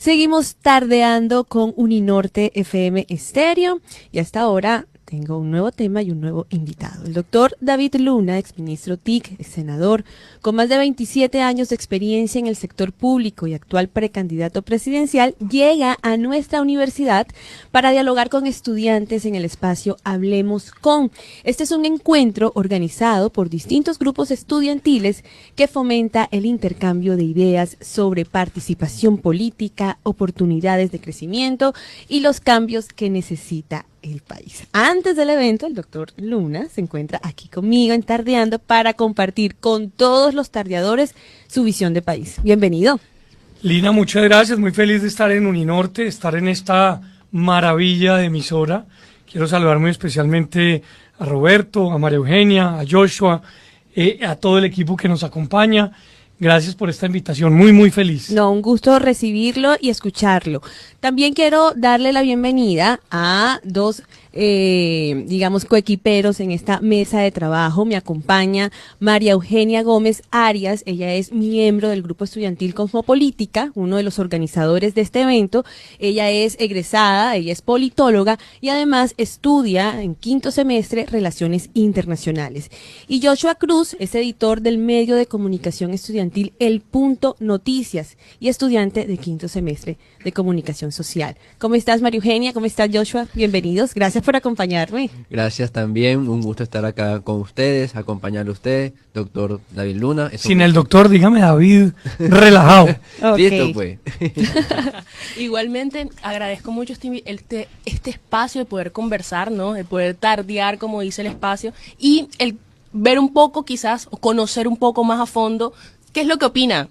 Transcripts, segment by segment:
Seguimos tardeando con Uninorte FM Estéreo y hasta ahora tengo un nuevo tema y un nuevo invitado. El doctor David Luna, exministro TIC, ex senador, con más de 27 años de experiencia en el sector público y actual precandidato presidencial, llega a nuestra universidad para dialogar con estudiantes en el espacio Hablemos Con. Este es un encuentro organizado por distintos grupos estudiantiles que fomenta el intercambio de ideas sobre participación política, oportunidades de crecimiento y los cambios que necesita el país. Antes del evento, el doctor Luna se encuentra aquí conmigo en Tardeando para compartir con todos los tardeadores su visión de país. Bienvenido. Lina, muchas gracias. Muy feliz de estar en Uninorte, estar en esta maravilla de emisora. Quiero saludar muy especialmente a Roberto, a María Eugenia, a Joshua, a todo el equipo que nos acompaña. Gracias por esta invitación, muy feliz. No, un gusto recibirlo y escucharlo. También quiero darle la bienvenida a dos, coequiperos en esta mesa de trabajo. Me acompaña María Eugenia Gómez Arias, ella es miembro del Grupo Estudiantil Cosmopolítica, uno de los organizadores de este evento. Ella es egresada, ella es politóloga y además estudia en quinto semestre Relaciones Internacionales. Y Joshua Cruz es editor del medio de comunicación estudiantil El Punto Noticias y estudiante de quinto semestre de Comunicación Social. ¿Cómo estás, María Eugenia? ¿Cómo estás, Joshua? Bienvenidos. Gracias por acompañarme. Gracias también. Un gusto estar acá con ustedes, acompañarle a usted, doctor David Luna. Sin el doctor, dígame David, relajado. Okay. Listo, pues. Igualmente, agradezco mucho este espacio de poder conversar, ¿no? De poder tardear, como dice el espacio, y el ver un poco, quizás, o conocer un poco más a fondo qué es lo que opina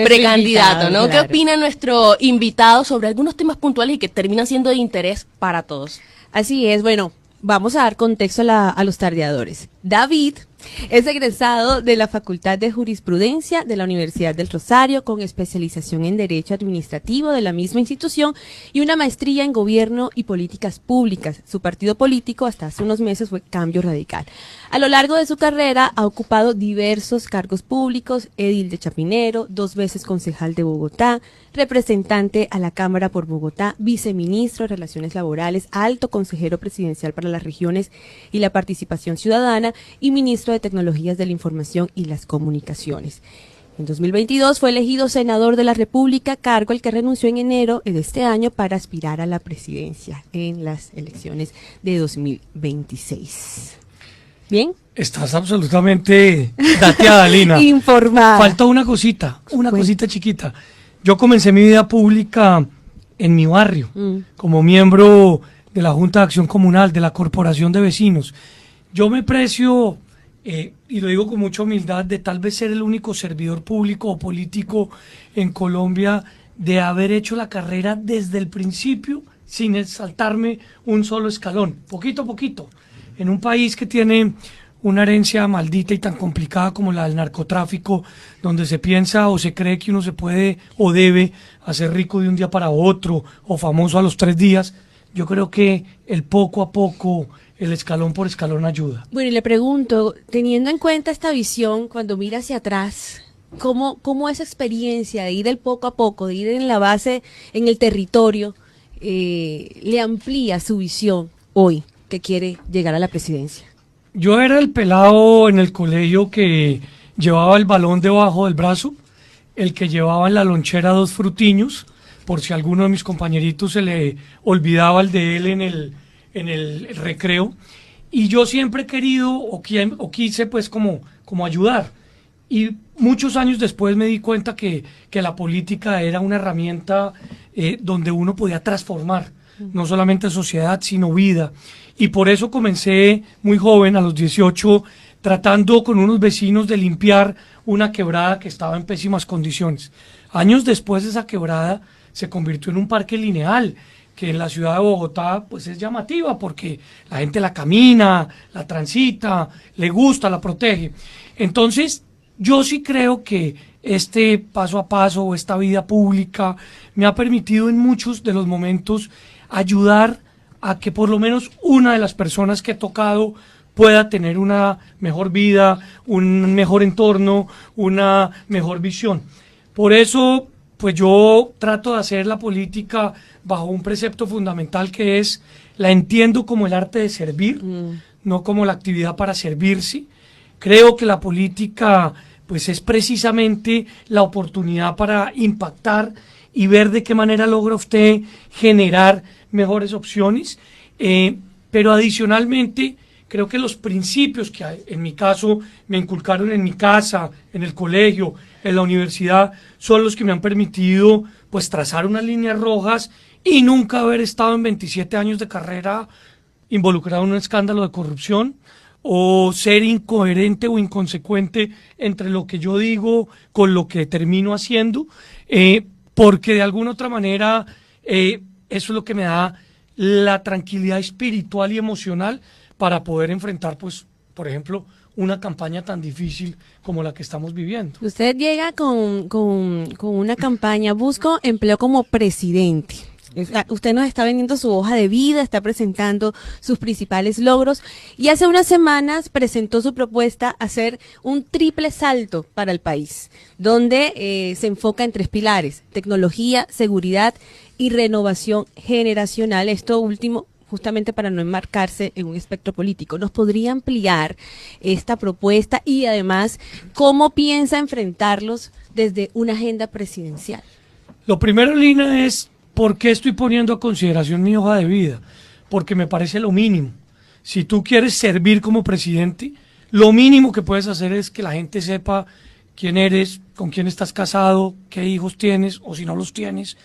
precandidato, ¿no? Claro. ¿Qué opina nuestro invitado sobre algunos temas puntuales y que terminan siendo de interés para todos? Así es, bueno, vamos a dar contexto a los tardeadores. David es egresado de la Facultad de Jurisprudencia de la Universidad del Rosario, con especialización en Derecho Administrativo de la misma institución y una maestría en Gobierno y Políticas Públicas. Su partido político hasta hace unos meses fue Cambio Radical. A lo largo de su carrera ha ocupado diversos cargos públicos: edil de Chapinero, 2 veces concejal de Bogotá, representante a la Cámara por Bogotá, viceministro de Relaciones Laborales, alto consejero presidencial para las regiones y la participación ciudadana y ministro de Tecnologías de la Información y las Comunicaciones. En 2022 fue elegido senador de la República, cargo al que renunció en enero de este año para aspirar a la presidencia en las elecciones de 2026. ¿Bien? Estás absolutamente dateada, Lina. Informada. Falta una cosita chiquita. Yo comencé mi vida pública en mi barrio, como miembro de la Junta de Acción Comunal, de la Corporación de Vecinos. Yo me precio, y lo digo con mucha humildad, de tal vez ser el único servidor público o político en Colombia de haber hecho la carrera desde el principio sin saltarme un solo escalón, poquito a poquito, en un país que tiene una herencia maldita y tan complicada como la del narcotráfico, donde se piensa o se cree que uno se puede o debe hacer rico de un día para otro o famoso a los 3 días. Yo creo que el poco a poco, el escalón por escalón ayuda. Bueno, y le pregunto, teniendo en cuenta esta visión, cuando mira hacia atrás, ¿cómo esa experiencia de ir del poco a poco, de ir en la base, en el territorio, le amplía su visión hoy que quiere llegar a la presidencia? Yo era el pelado en el colegio que llevaba el balón debajo del brazo, el que llevaba en la lonchera 2 frutiños, por si a alguno de mis compañeritos se le olvidaba el de él en el recreo. Y yo siempre he querido o quise pues como ayudar. Y muchos años después me di cuenta que la política era una herramienta donde uno podía transformar, no solamente sociedad, sino vida. Y por eso comencé muy joven, a los 18, tratando con unos vecinos de limpiar una quebrada que estaba en pésimas condiciones. Años después, esa quebrada se convirtió en un parque lineal, que en la ciudad de Bogotá pues es llamativa porque la gente la camina, la transita, le gusta, la protege. Entonces, yo sí creo que este paso a paso o esta vida pública me ha permitido en muchos de los momentos ayudar a que por lo menos una de las personas que he tocado pueda tener una mejor vida, un mejor entorno, una mejor visión. Por eso pues yo trato de hacer la política bajo un precepto fundamental que es, la entiendo como el arte de servir, no como la actividad para servirse. Creo que la política pues es precisamente la oportunidad para impactar y ver de qué manera logra usted generar mejores opciones, pero adicionalmente creo que los principios que en mi caso me inculcaron en mi casa, en el colegio, en la universidad, son los que me han permitido pues trazar unas líneas rojas y nunca haber estado en 27 años de carrera involucrado en un escándalo de corrupción o ser incoherente o inconsecuente entre lo que yo digo con lo que termino haciendo, porque de alguna otra manera eso es lo que me da la tranquilidad espiritual y emocional para poder enfrentar, pues, por ejemplo, una campaña tan difícil como la que estamos viviendo. Usted llega con una campaña, busco empleo como presidente. Usted nos está vendiendo su hoja de vida, está presentando sus principales logros y hace unas semanas presentó su propuesta a hacer un triple salto para el país, donde se enfoca en 3 pilares: tecnología, seguridad y renovación generacional. Esto último justamente para no enmarcarse en un espectro político. ¿Nos podría ampliar esta propuesta y además cómo piensa enfrentarlos desde una agenda presidencial? Lo primero, Lina, es ¿por qué estoy poniendo a consideración mi hoja de vida? Porque me parece lo mínimo. Si tú quieres servir como presidente, lo mínimo que puedes hacer es que la gente sepa quién eres, con quién estás casado, qué hijos tienes o si no los tienes.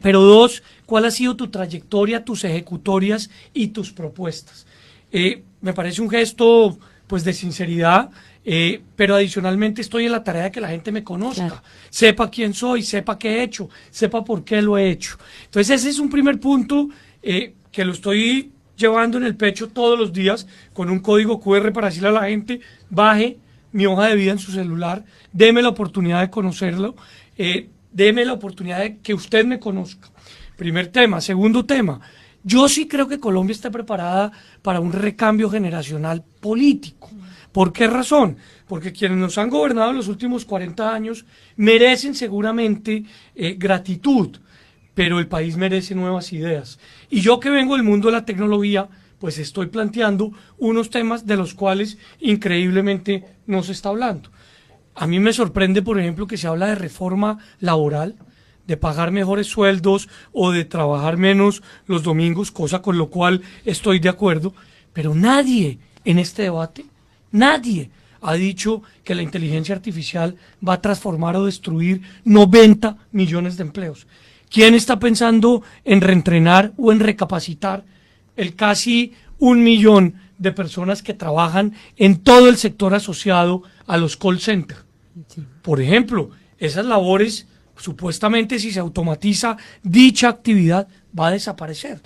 Pero 2, cuál ha sido tu trayectoria, tus ejecutorias y tus propuestas. Me parece un gesto pues de sinceridad, pero adicionalmente estoy en la tarea de que la gente me conozca, claro, sepa quién soy, sepa qué he hecho, sepa por qué lo he hecho. Entonces ese es un primer punto que lo estoy llevando en el pecho todos los días con un código QR para decirle a la gente: baje mi hoja de vida en su celular, deme la oportunidad de conocerlo, deme la oportunidad de que usted me conozca. Primer tema. Segundo tema, yo sí creo que Colombia está preparada para un recambio generacional político. ¿Por qué razón? Porque quienes nos han gobernado en los últimos 40 años merecen seguramente gratitud, pero el país merece nuevas ideas. Y yo, que vengo del mundo de la tecnología, pues estoy planteando unos temas de los cuales increíblemente no se está hablando. A mí me sorprende, por ejemplo, que se habla de reforma laboral, de pagar mejores sueldos o de trabajar menos los domingos, cosa con lo cual estoy de acuerdo, pero nadie en este debate, nadie ha dicho que la inteligencia artificial va a transformar o destruir 90 millones de empleos. ¿Quién está pensando en reentrenar o en recapacitar el casi 1 millón de personas que trabajan en todo el sector asociado a los call centers? Sí. Por ejemplo, esas labores, supuestamente, si se automatiza dicha actividad, va a desaparecer.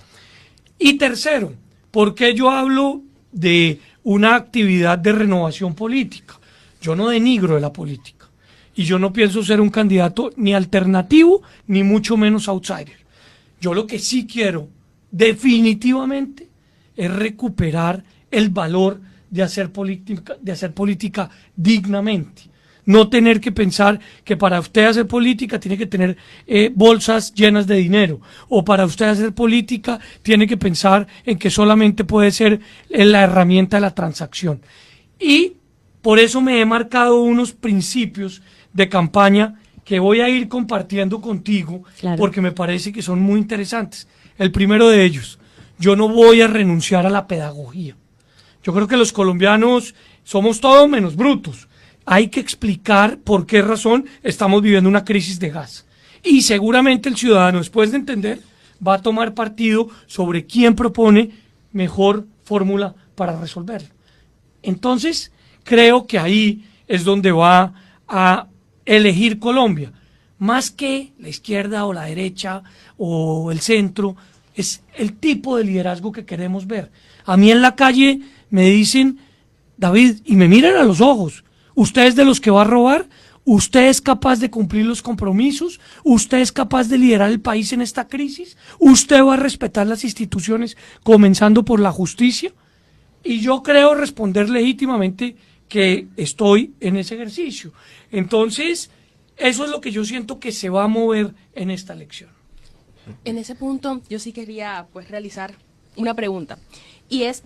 Y tercero, ¿por qué yo hablo de una actividad de renovación política? Yo no denigro de la política y yo no pienso ser un candidato ni alternativo ni mucho menos outsider. Yo lo que sí quiero definitivamente es recuperar el valor de hacer política dignamente. No tener que pensar que para usted hacer política tiene que tener bolsas llenas de dinero, o para usted hacer política tiene que pensar en que solamente puede ser la herramienta de la transacción. Y por eso me he marcado unos principios de campaña que voy a ir compartiendo contigo, claro, porque me parece que son muy interesantes. El primero de ellos: yo no voy a renunciar a la pedagogía. Yo creo que los colombianos somos todos menos brutos. Hay que explicar por qué razón estamos viviendo una crisis de gas. Y seguramente el ciudadano, después de entender, va a tomar partido sobre quién propone mejor fórmula para resolverlo. Entonces, creo que ahí es donde va a elegir Colombia. Más que la izquierda o la derecha o el centro, es el tipo de liderazgo que queremos ver. A mí en la calle me dicen: David, y me miran a los ojos: ¿usted es de los que va a robar? ¿Usted es capaz de cumplir los compromisos? ¿Usted es capaz de liderar el país en esta crisis? ¿Usted va a respetar las instituciones, comenzando por la justicia? Y yo creo responder legítimamente que estoy en ese ejercicio. Entonces, Eso es lo que yo siento que se va a mover en esta elección. En ese punto, yo sí quería pues realizar una pregunta. Y es,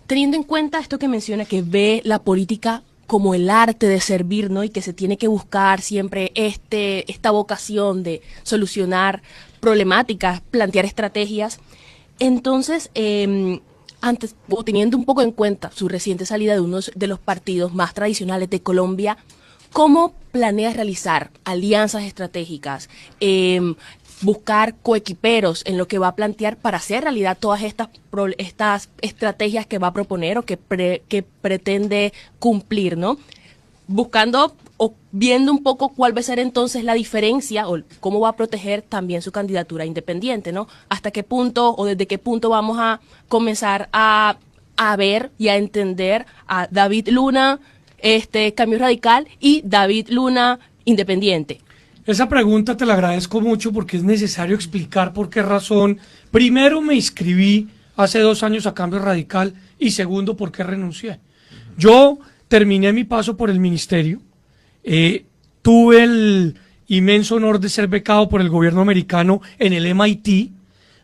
teniendo en cuenta esto que menciona, que ve la política como el arte de servir, ¿no? Y que se tiene que buscar siempre esta vocación de solucionar problemáticas, plantear estrategias. Entonces, antes, o teniendo un poco en cuenta su reciente salida de uno de los partidos más tradicionales de Colombia, ¿cómo planea realizar alianzas estratégicas? Buscar coequiperos en lo que va a plantear para hacer realidad todas estas estrategias que va a proponer o que pretende cumplir, ¿no? Buscando o viendo un poco cuál va a ser entonces la diferencia o cómo va a proteger también su candidatura independiente, ¿no? Hasta qué punto o desde qué punto vamos a comenzar a ver y a entender a David Luna, Cambio Radical, y David Luna, independiente. Esa pregunta te la agradezco mucho porque es necesario explicar por qué razón. Primero, me inscribí hace 2 años a Cambio Radical y segundo, por qué renuncié. Yo terminé mi paso por el ministerio, tuve el inmenso honor de ser becado por el gobierno americano en el MIT,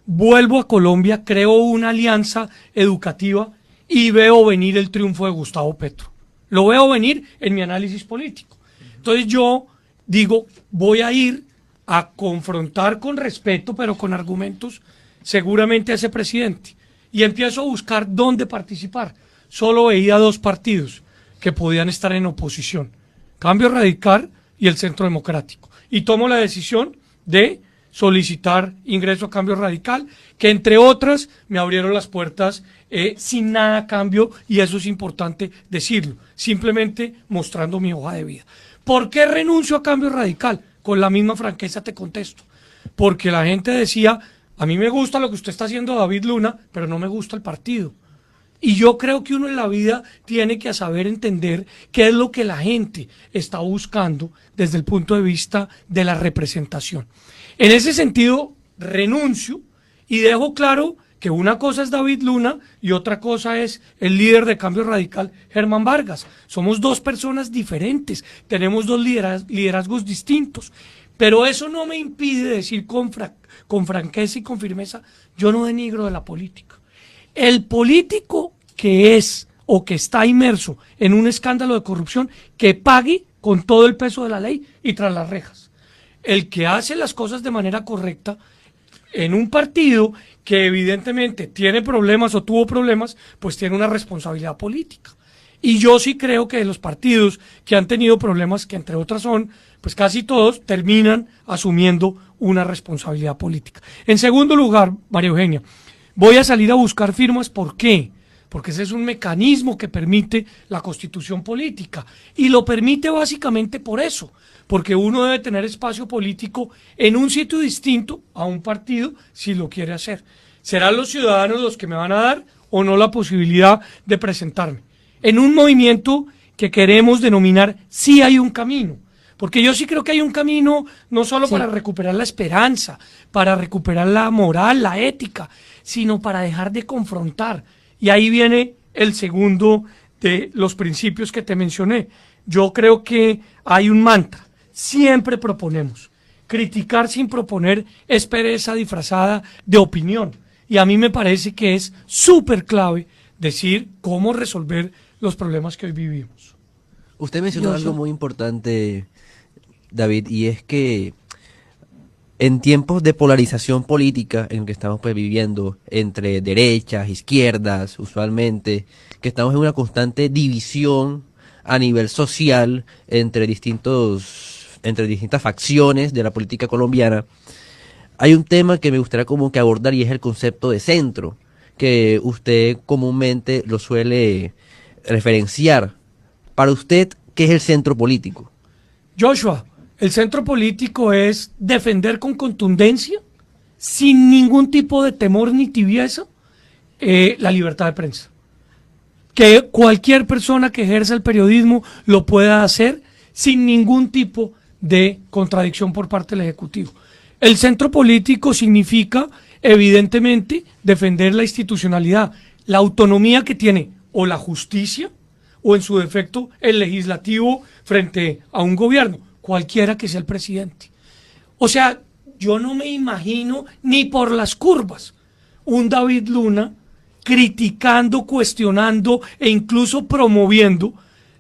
vuelvo a Colombia, creo una alianza educativa y veo venir el triunfo de Gustavo Petro. Lo veo venir en mi análisis político. Entonces yo digo, voy a ir a confrontar con respeto, pero con argumentos, seguramente a ese presidente. Y empiezo a buscar dónde participar. Solo veía 2 partidos que podían estar en oposición: Cambio Radical y el Centro Democrático. Y tomo la decisión de solicitar ingreso a Cambio Radical, que entre otras me abrieron las puertas sin nada a cambio, y eso es importante decirlo, simplemente mostrando mi hoja de vida. ¿Por qué renuncio a Cambio Radical? Con la misma franqueza te contesto. Porque la gente decía, a mí me gusta lo que usted está haciendo, David Luna, pero no me gusta el partido. Y yo creo que uno en la vida tiene que saber entender qué es lo que la gente está buscando desde el punto de vista de la representación. En ese sentido, renuncio y dejo claro que una cosa es David Luna y otra cosa es el líder de Cambio Radical, Germán Vargas. Somos 2 personas diferentes, tenemos 2 liderazgos distintos, pero eso no me impide decir con franqueza y con firmeza, yo no denigro de la política. El político que es o que está inmerso en un escándalo de corrupción, que pague con todo el peso de la ley y tras las rejas. El que hace las cosas de manera correcta en un partido que evidentemente tiene problemas o tuvo problemas, pues tiene una responsabilidad política. Y yo sí creo que de los partidos que han tenido problemas, que entre otras son, pues casi todos, terminan asumiendo una responsabilidad política. En segundo lugar, María Eugenia, voy a salir a buscar firmas. ¿Por qué? Porque ese es un mecanismo que permite la Constitución política. Y lo permite básicamente por eso, porque uno debe tener espacio político en un sitio distinto a un partido si lo quiere hacer. ¿Serán los ciudadanos los que me van a dar o no la posibilidad de presentarme? En un movimiento que queremos denominar Sí hay un camino. Porque yo sí creo que hay un camino no solo para recuperar la esperanza, para recuperar la moral, la ética, sino para dejar de confrontar. Y ahí viene el segundo de los principios que te mencioné. Yo creo que hay un mantra. Siempre proponemos. Criticar sin proponer es pereza disfrazada de opinión. Y a mí me parece que es súper clave decir cómo resolver los problemas que hoy vivimos. Usted mencionó algo muy importante, David, y es que en tiempos de polarización política en que estamos pues viviendo entre derechas, izquierdas, usualmente, que estamos en una constante división a nivel social entre distintas facciones de la política colombiana, hay un tema que me gustaría como que abordar, y es el concepto de centro, que usted comúnmente lo suele referenciar. Para usted, ¿qué es el centro político? Joshua, el centro político es defender con contundencia, sin ningún tipo de temor ni tibieza, la libertad de prensa. Que cualquier persona que ejerza el periodismo lo pueda hacer sin ningún tipo de contradicción por parte del Ejecutivo. El centro político significa, evidentemente, defender la institucionalidad, la autonomía que tiene o la justicia o, en su defecto, el legislativo frente a un gobierno. cualquiera que sea el presidente. O sea, yo no me imagino ni por las curvas un David Luna criticando, cuestionando e incluso promoviendo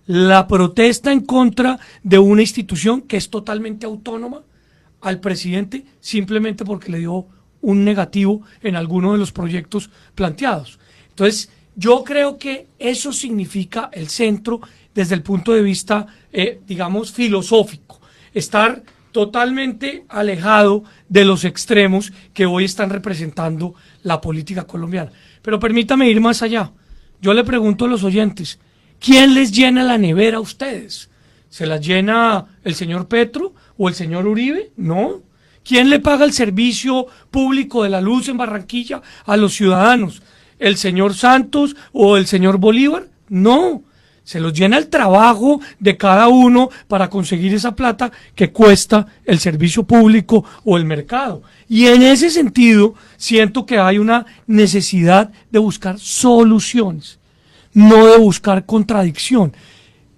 la protesta en contra de una institución que es totalmente autónoma al presidente simplemente porque le dio un negativo en alguno de los proyectos planteados. Entonces, yo creo que eso significa el centro desde el punto de vista, digamos, filosófico. Estar totalmente alejado de los extremos que hoy están representando la política colombiana. Pero permítame ir más allá. Yo le pregunto a los oyentes, ¿quién les llena la nevera a ustedes? ¿Se la llena el señor Petro o el señor Uribe? No. ¿Quién le paga el servicio público de la luz en Barranquilla a los ciudadanos? ¿El señor Santos o el señor Bolívar? No. Se los llena el trabajo de cada uno para conseguir esa plata que cuesta el servicio público o el mercado. Y en ese sentido, siento que hay una necesidad de buscar soluciones, no de buscar contradicción.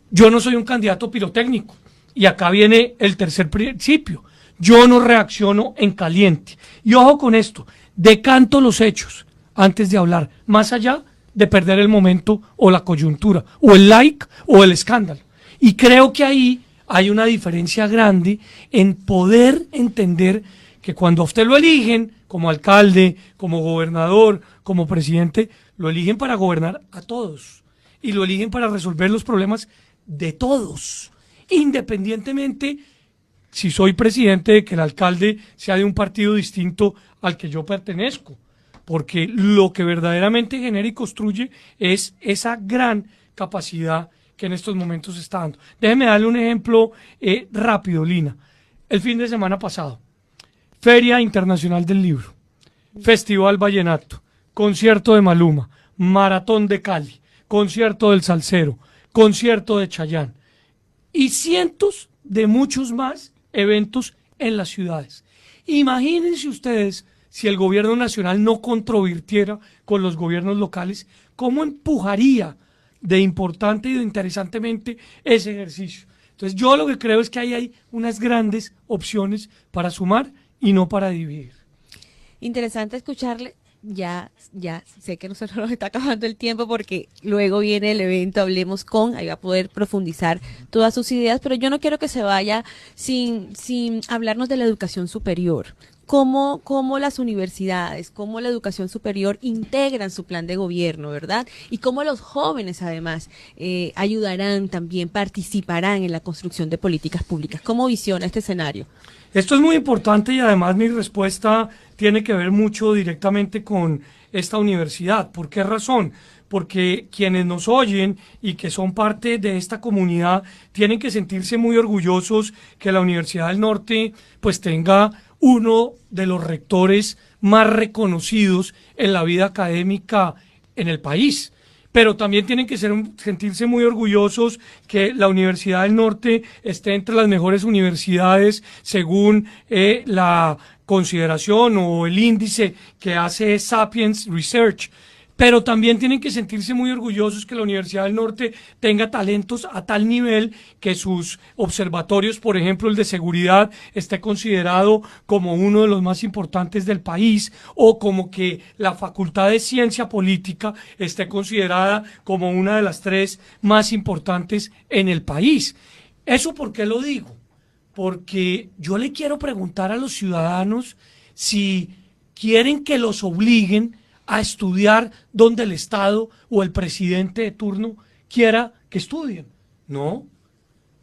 Yo no soy un candidato pirotécnico. Y acá viene el tercer principio. Yo no reacciono en caliente. Y ojo con esto, decanto los hechos antes de hablar, más allá de perder el momento o la coyuntura, o el like o el escándalo. Y creo que ahí hay una diferencia grande en poder entender que cuando a usted lo eligen como alcalde, como gobernador, como presidente, lo eligen para gobernar a todos y lo eligen para resolver los problemas de todos, independientemente si soy presidente de que el alcalde sea de un partido distinto al que yo pertenezco, porque lo que verdaderamente genera y construye es esa gran capacidad que en estos momentos se está dando. Déjeme darle un ejemplo rápido, Lina. El fin de semana pasado, Feria Internacional del Libro, Festival Vallenato, concierto de Maluma, Maratón de Cali, concierto del Salsero, concierto de Chayanne y cientos de muchos más eventos en las ciudades. Imagínense ustedes si el gobierno nacional no controvirtiera con los gobiernos locales, ¿cómo empujaría de importante y de interesantemente ese ejercicio? Entonces yo lo que creo es que ahí hay unas grandes opciones para sumar y no para dividir. Interesante escucharle. Ya sé que nosotros nos está acabando el tiempo porque luego viene el evento Hablemos con, ahí va a poder profundizar todas sus ideas, pero yo no quiero que se vaya sin hablarnos de la educación superior. Cómo las universidades, cómo la educación superior integran su plan de gobierno, ¿verdad? Y cómo los jóvenes, además, ayudarán también, participarán en la construcción de políticas públicas. ¿Cómo visiona este escenario? Esto es muy importante y además mi respuesta tiene que ver mucho directamente con esta universidad. ¿Por qué razón? Porque quienes nos oyen y que son parte de esta comunidad tienen que sentirse muy orgullosos que la Universidad del Norte pues tenga uno de los rectores más reconocidos en la vida académica en el país. Pero también tienen que sentirse muy orgullosos que la Universidad del Norte esté entre las mejores universidades según la consideración o el índice que hace Sapiens Research. Pero también tienen que sentirse muy orgullosos que la Universidad del Norte tenga talentos a tal nivel que sus observatorios, por ejemplo el de seguridad, esté considerado como uno de los más importantes del país, o como que la Facultad de Ciencia Política esté considerada como una de las 3 más importantes en el país. ¿Eso por qué lo digo? Porque yo le quiero preguntar a los ciudadanos si quieren que los obliguen a estudiar donde el Estado o el presidente de turno quiera que estudien. No,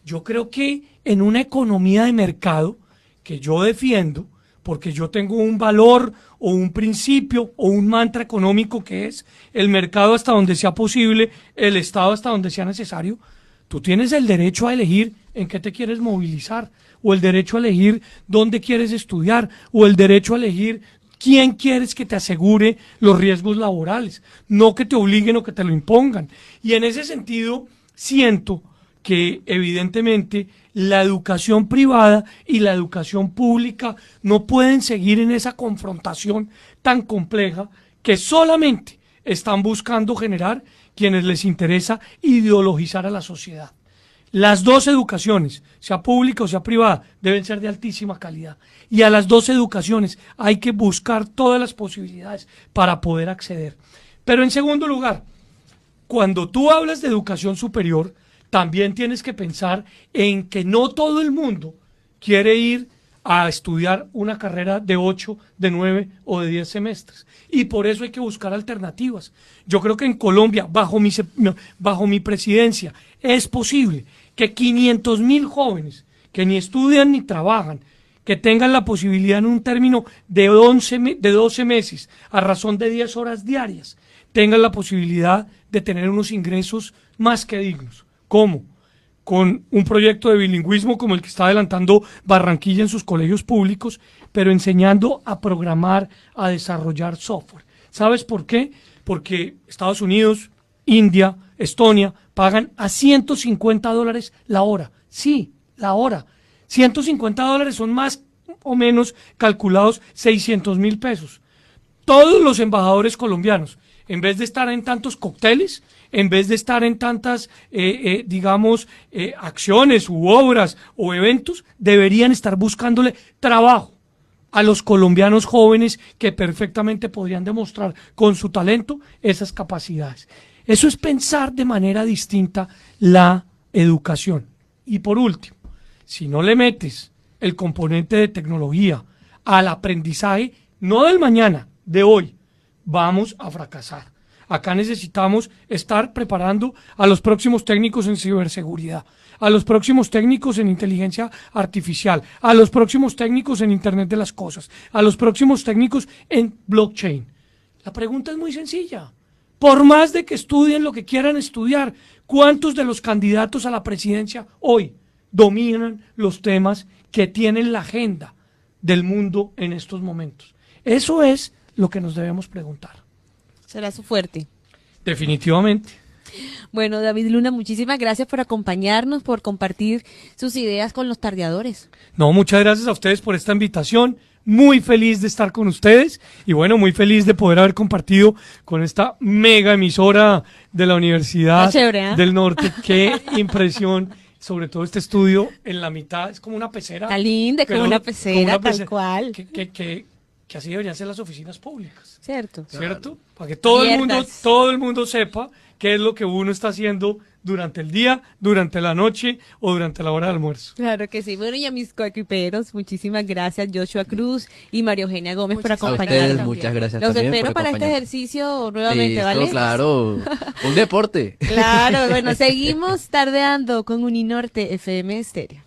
yo creo que en una economía de mercado que yo defiendo, porque yo tengo un valor o un principio o un mantra económico que es el mercado hasta donde sea posible, el Estado hasta donde sea necesario, tú tienes el derecho a elegir en qué te quieres movilizar, o el derecho a elegir dónde quieres estudiar, o el derecho a elegir quién quieres que te asegure los riesgos laborales, no que te obliguen o que te lo impongan. Y en ese sentido, siento que evidentemente la educación privada y la educación pública no pueden seguir en esa confrontación tan compleja que solamente están buscando generar quienes les interesa ideologizar a la sociedad. Las dos educaciones, sea pública o sea privada, deben ser de altísima calidad. Y a las dos educaciones hay que buscar todas las posibilidades para poder acceder. Pero en segundo lugar, cuando tú hablas de educación superior, también tienes que pensar en que no todo el mundo quiere ir a estudiar una carrera de 8, de 9 o de 10 semestres. Y por eso hay que buscar alternativas. Yo creo que en Colombia, bajo mi presidencia, es posible que 500.000 jóvenes que ni estudian ni trabajan, que tengan la posibilidad en un término de 12 meses, a razón de 10 horas diarias, tengan la posibilidad de tener unos ingresos más que dignos. ¿Cómo? Con un proyecto de bilingüismo como el que está adelantando Barranquilla en sus colegios públicos, pero enseñando a programar, a desarrollar software. ¿Sabes por qué? Porque Estados Unidos, India, Estonia pagan a $150 la hora. Sí, la hora. $150 son más o menos calculados 600.000 pesos. Todos los embajadores colombianos, en vez de estar en tantos cócteles, en vez de estar en tantas, acciones u obras o eventos, deberían estar buscándole trabajo a los colombianos jóvenes que perfectamente podrían demostrar con su talento esas capacidades. Eso es pensar de manera distinta la educación. Y por último, si no le metes el componente de tecnología al aprendizaje, no del mañana, de hoy, vamos a fracasar. Acá necesitamos estar preparando a los próximos técnicos en ciberseguridad, a los próximos técnicos en inteligencia artificial, a los próximos técnicos en Internet de las Cosas, a los próximos técnicos en blockchain. La pregunta es muy sencilla. Por más de que estudien lo que quieran estudiar, ¿cuántos de los candidatos a la presidencia hoy dominan los temas que tienen la agenda del mundo en estos momentos? Eso es lo que nos debemos preguntar. Será su fuerte. Definitivamente. Bueno, David Luna, muchísimas gracias por acompañarnos, por compartir sus ideas con los tardeadores. No, muchas gracias a ustedes por esta invitación. Muy feliz de estar con ustedes y bueno, muy feliz de poder haber compartido con esta mega emisora de la Universidad del Norte. Qué impresión, sobre todo este estudio en la mitad, es como una pecera. Está linda, como una pecera, tal cual. Que así deberían ser las oficinas públicas. ¿Cierto? Para que todo el mundo sepa qué es lo que uno está haciendo durante el día, durante la noche o durante la hora de almuerzo. Claro que sí. Bueno, y a mis coequiperos, muchísimas gracias, Joshua Cruz y María Eugenia Gómez, por acompañarnos. A ustedes, muchas gracias Los también espero por para este ejercicio nuevamente, Listo, ¿vale? Claro, un deporte. Claro, bueno, seguimos tardeando con Uninorte FM Estéreo.